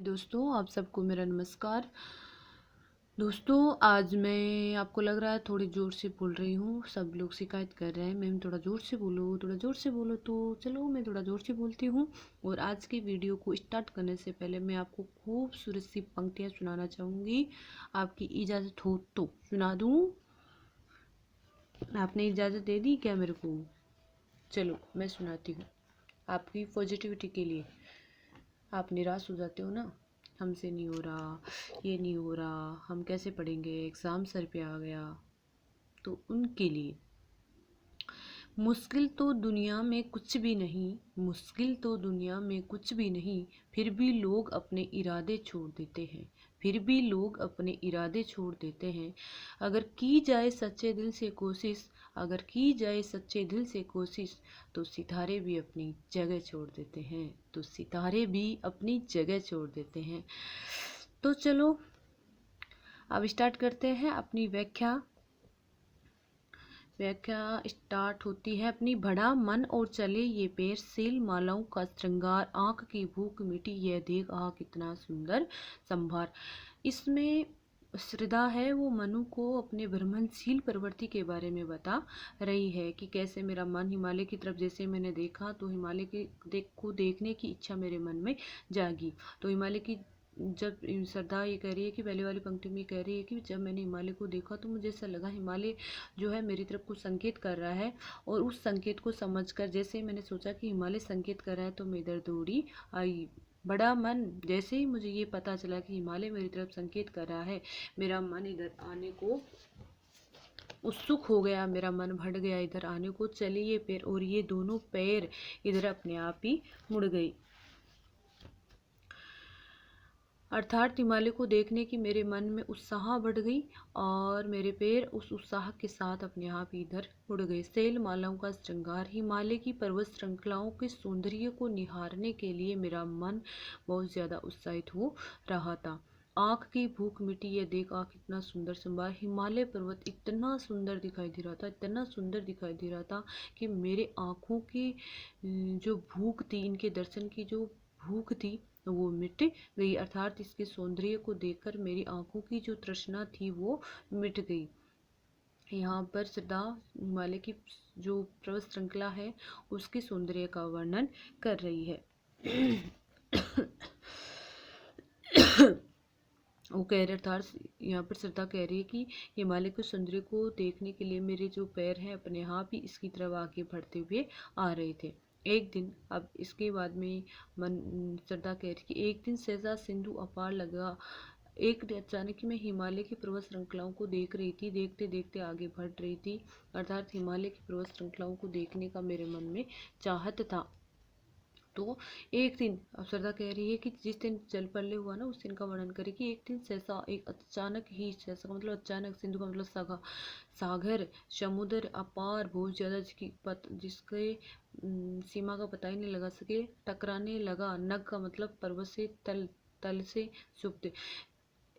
दोस्तों, आप सबको मेरा नमस्कार। दोस्तों, आज मैं आपको लग रहा है थोड़ी ज़ोर से बोल रही हूँ। सब लोग शिकायत कर रहे हैं मैम थोड़ा ज़ोर से बोलो, थोड़ा ज़ोर से बोलो। तो चलो मैं थोड़ा ज़ोर से बोलती हूँ। और आज की वीडियो को स्टार्ट करने से पहले मैं आपको खूबसूरत सी पंक्तियाँ सुनाना चाहूँगी। आपकी इजाज़त हो तो सुना दूँ। आपने इजाज़त दे दी क्या मेरे को? चलो मैं सुनाती हूँ आपकी पॉजिटिविटी के लिए। आप निराश हो जाते हो ना, हमसे नहीं हो रहा, ये नहीं हो रहा, हम कैसे पढ़ेंगे, एग्ज़ाम सर पे आ गया। तो उनके लिए मुश्किल तो दुनिया में कुछ भी नहीं, मुश्किल तो दुनिया में कुछ भी नहीं, फिर भी लोग अपने इरादे छोड़ देते हैं, फिर भी लोग अपने इरादे छोड़ देते हैं। अगर की जाए सच्चे दिल से कोशिश, अगर की जाए सच्चे दिल से कोशिश, तो सितारे भी अपनी जगह छोड़ देते हैं, तो सितारे भी अपनी जगह छोड़ देते हैं। तो चलो अब स्टार्ट करते हैं अपनी व्याख्या। व्याख्या स्टार्ट होती है अपनी। बढ़ा मन और चले ये पैर, सील मालाओं का श्रृंगार, आंख की भूख मिटी यह देख, आह कितना सुंदर संभार। इसमें श्रद्धा है वो मनु को अपने भ्रमणशील प्रवृत्ति के बारे में बता रही है कि कैसे मेरा मन हिमालय की तरफ जैसे मैंने देखा तो हिमालय के को देखने की इच्छा मेरे मन में जागी। तो हिमालय की जब श्रद्धा ये कह रही है कि पहले वाली पंक्ति में कह रही है कि जब मैंने हिमालय को देखा तो मुझे ऐसा लगा हिमालय जो है मेरी तरफ कुछ संकेत कर रहा है। और उस संकेत को समझकर जैसे ही मैंने सोचा कि हिमालय संकेत कर रहा है तो मैं इधर दौड़ी आई। बड़ा मन, जैसे ही मुझे ये पता चला कि हिमालय मेरी तरफ संकेत कर रहा है, मेरा मन इधर आने को उत्सुक हो गया, मेरा मन भट गया इधर आने को। चले ये पैर, और ये दोनों पैर इधर अपने आप ही मुड़ गई। अर्थात हिमालय को देखने की मेरे मन में उत्साह बढ़ गई और मेरे पैर उस उत्साह के साथ अपने आप इधर उड़ गए। शैल मालाओं का श्रृंगार, हिमालय की पर्वत श्रृंखलाओं के सौंदर्य को निहारने के लिए मेरा मन बहुत ज़्यादा उत्साहित हो रहा था। आँख की भूख मिटी ये देख, आँख कितना सुंदर संभार। हिमालय पर्वत इतना सुंदर दिखाई दे रहा था, इतना सुंदर दिखाई दे रहा था कि मेरे आँखों की जो भूख थी, इनके दर्शन की जो भूख थी वो मिट गई। अर्थात इसके सौंदर्य को देखकर मेरी आंखों की जो तृष्णा थी वो मिट गई। यहाँ पर श्रद्धा हिमालय की जो पर्वत श्रृंखला है उसके सौंदर्य का वर्णन कर रही है। वो कह रहे अर्थात यहाँ पर श्रद्धा कह रही है कि हिमालय के सौंदर्य को देखने के लिए मेरे जो पैर हैं अपने आप ही इसकी तरफ आगे बढ़ते हुए आ रहे थे। एक दिन, अब इसके बाद में मन श्रद्धा कह रही कि एक दिन सहसा सिंधु अपार लगा। एक दिन अचानक मैं हिमालय की पर्वत श्रृंखलाओं को देख रही थी, देखते देखते आगे बढ़ रही थी। अर्थात हिमालय की पर्वत श्रृंखलाओं को देखने का मेरे मन में चाहत था। तो एक दिन अप्सरा कह रही है कि जिस दिन जल प्रलय हुआ ना उस दिन का वर्णन करे कि एक दिन सहसा, एक अचानक ही, सहसा का मतलब अचानक, सिंधु का मतलब सागर, सागर समुद्र अपार बहुत ज़्यादा जिसके सीमा का पता ही नहीं लगा सके, टकराने लगा। नग का मतलब पर्वत से तल, तल से सुप्त।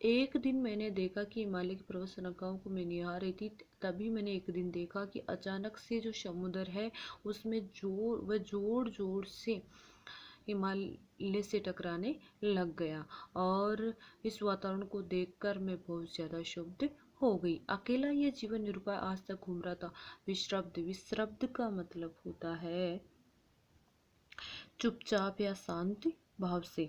एक दिन मैंने देखा कि हिमालय की पर्वत श्रृंखलाओं को मैं निहार रही थी, तभी मैंने एक दिन देखा कि अचानक से जो समुद्र है उसमें जोर जोर से हिमालय से टकराने लग गया। और इस वातावरण को देखकर मैं बहुत ज़्यादा क्षुब्ध हो गई। अकेला ये जीवन निरुपाय आज तक घूम रहा था। विश्रब्द, विश्रब्द का मतलब होता है चुपचाप या शांत भाव से।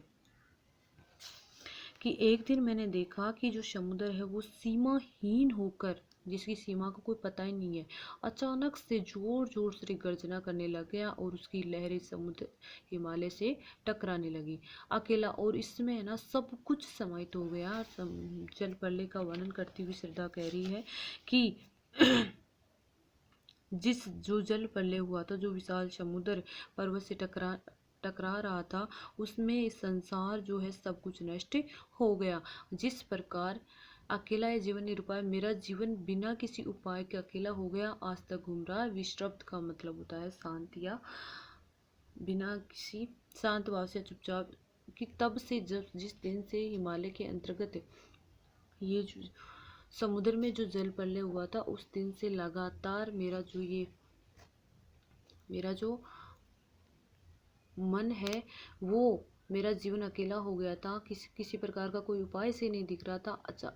कि एक दिन मैंने देखा कि जो समुद्र है वो सीमाहीन होकर, जिसकी सीमा को कोई पता ही नहीं है, अचानक से जोर जोर से गर्जना करने लग गया और उसकी लहरें समुद्र हिमालय से टकराने लगी। अकेला, और इसमें ना सब कुछ समाहित हो गया। जल प्रलय का वर्णन करती हुई श्रद्धा कह रही है कि जिस जो जल प्रलय हुआ था, जो विशाल समुद्र पर्वत से टकरा रहा था, उसमें संसार जो है सब कुछ नष्ट हो गया। जिस प्रकार अकेला ये जीवन निरुपाय, मेरा जीवन बिना किसी उपाय के अकेला हो गया, आज तक घूम रहा है। विश्रब्द का मतलब होता है शांत या बिना किसी, शांत भाव से चुपचाप। कि तब से जब जिस दिन से हिमालय के अंतर्गत ये जो समुद्र में जो जल प्रलय हुआ था, उस दिन से लगातार मेरा जो मन है वो मेरा जीवन अकेला हो गया था, किसी प्रकार का कोई उपाय से नहीं दिख रहा था। अच्छा,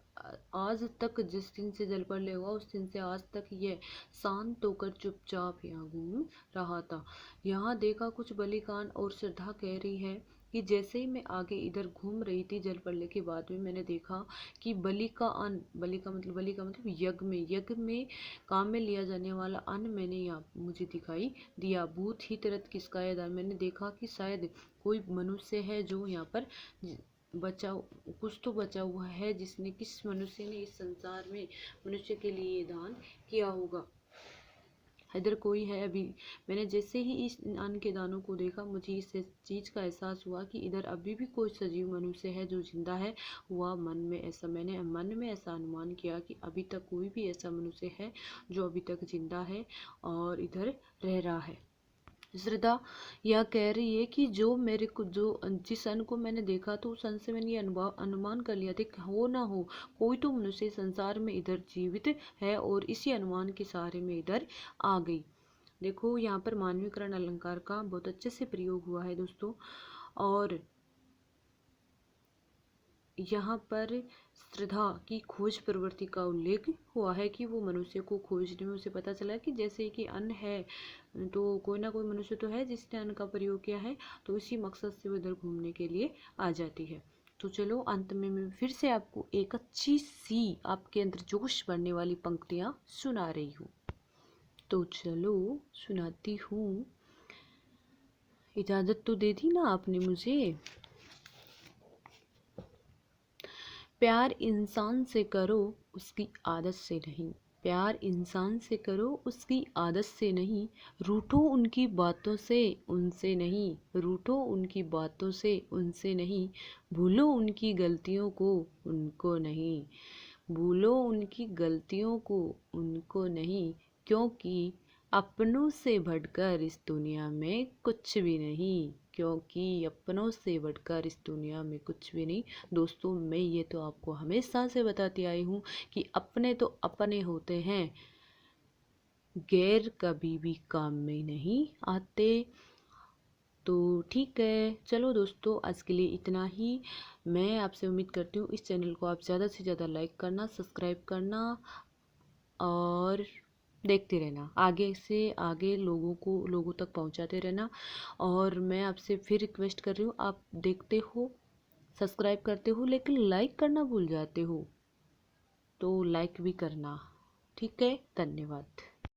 आज तक जिस दिन से जल प्रलय हुआ उस दिन से आज तक यह शांत होकर चुपचाप यहाँ घूम रहा था। यहाँ देखा कुछ बलिकान और श्रद्धा कह रही है कि जैसे ही मैं आगे इधर घूम रही थी जल प्रलय के बाद में मैंने देखा कि बलि का मतलब यज्ञ में काम में लिया जाने वाला अन्न मैंने यहाँ मुझे दिखाई दिया। भूत ही तरत किसका है, मैंने देखा कि शायद कोई मनुष्य है जो यहाँ पर बचा, कुछ तो बचा हुआ है जिसने, किस मनुष्य ने इस संसार में मनुष्य के लिए ये दान किया होगा। इधर कोई है। अभी मैंने जैसे ही इस अन्न के दानों को देखा मुझे इस चीज़ का एहसास हुआ कि इधर अभी भी कोई सजीव मनुष्य है जो जिंदा है। मैंने मन में ऐसा अनुमान किया कि अभी तक कोई भी ऐसा मनुष्य है जो अभी तक जिंदा है और इधर रह रहा है। श्रद्धा यह कह रही है कि जिस अन्न को मैंने देखा तो उस अन्न से मैंने ये अनुमान कर लिया था कि हो ना हो कोई तो मनुष्य संसार में इधर जीवित है और इसी अनुमान के सहारे में इधर आ गई। देखो यहाँ पर मानवीकरण अलंकार का बहुत अच्छे से प्रयोग हुआ है दोस्तों। और यहाँ पर श्रद्धा की खोज प्रवृत्ति का उल्लेख हुआ है कि वो मनुष्य को खोजने में उसे पता चला कि जैसे कि अन्न है तो कोई ना कोई मनुष्य तो है जिसने अन्न का प्रयोग किया है, तो इसी मकसद से वो इधर घूमने के लिए आ जाती है। तो चलो अंत में मैं फिर से आपको एक अच्छी सी आपके अंदर जोश भरने वाली पंक्तियाँ सुना रही हूँ। तो चलो सुनाती हूँ। इजाज़त तो दे दी ना आपने मुझे। प्यार इंसान से करो उसकी आदत से नहीं, प्यार इंसान से करो उसकी आदत से नहीं, रूठो उनकी बातों से उनसे नहीं, रूठो उनकी बातों से उनसे नहीं, भूलो उनकी गलतियों को उनको नहीं, भूलो उनकी गलतियों को उनको नहीं, क्योंकि अपनों से बढ़कर इस दुनिया में कुछ भी नहीं, क्योंकि अपनों से बढ़कर इस दुनिया में कुछ भी नहीं। दोस्तों मैं ये तो आपको हमेशा से बताती आई हूँ कि अपने तो अपने होते हैं, गैर कभी भी काम में नहीं आते। तो ठीक है, चलो दोस्तों आज के लिए इतना ही। मैं आपसे उम्मीद करती हूँ इस चैनल को आप ज़्यादा से ज़्यादा लाइक करना, सब्सक्राइब करना और देखते रहना, आगे से आगे लोगों तक पहुंचाते रहना। और मैं आपसे फिर रिक्वेस्ट कर रही हूँ, आप देखते हो, सब्सक्राइब करते हो, लेकिन लाइक करना भूल जाते हो, तो लाइक भी करना। ठीक है, धन्यवाद।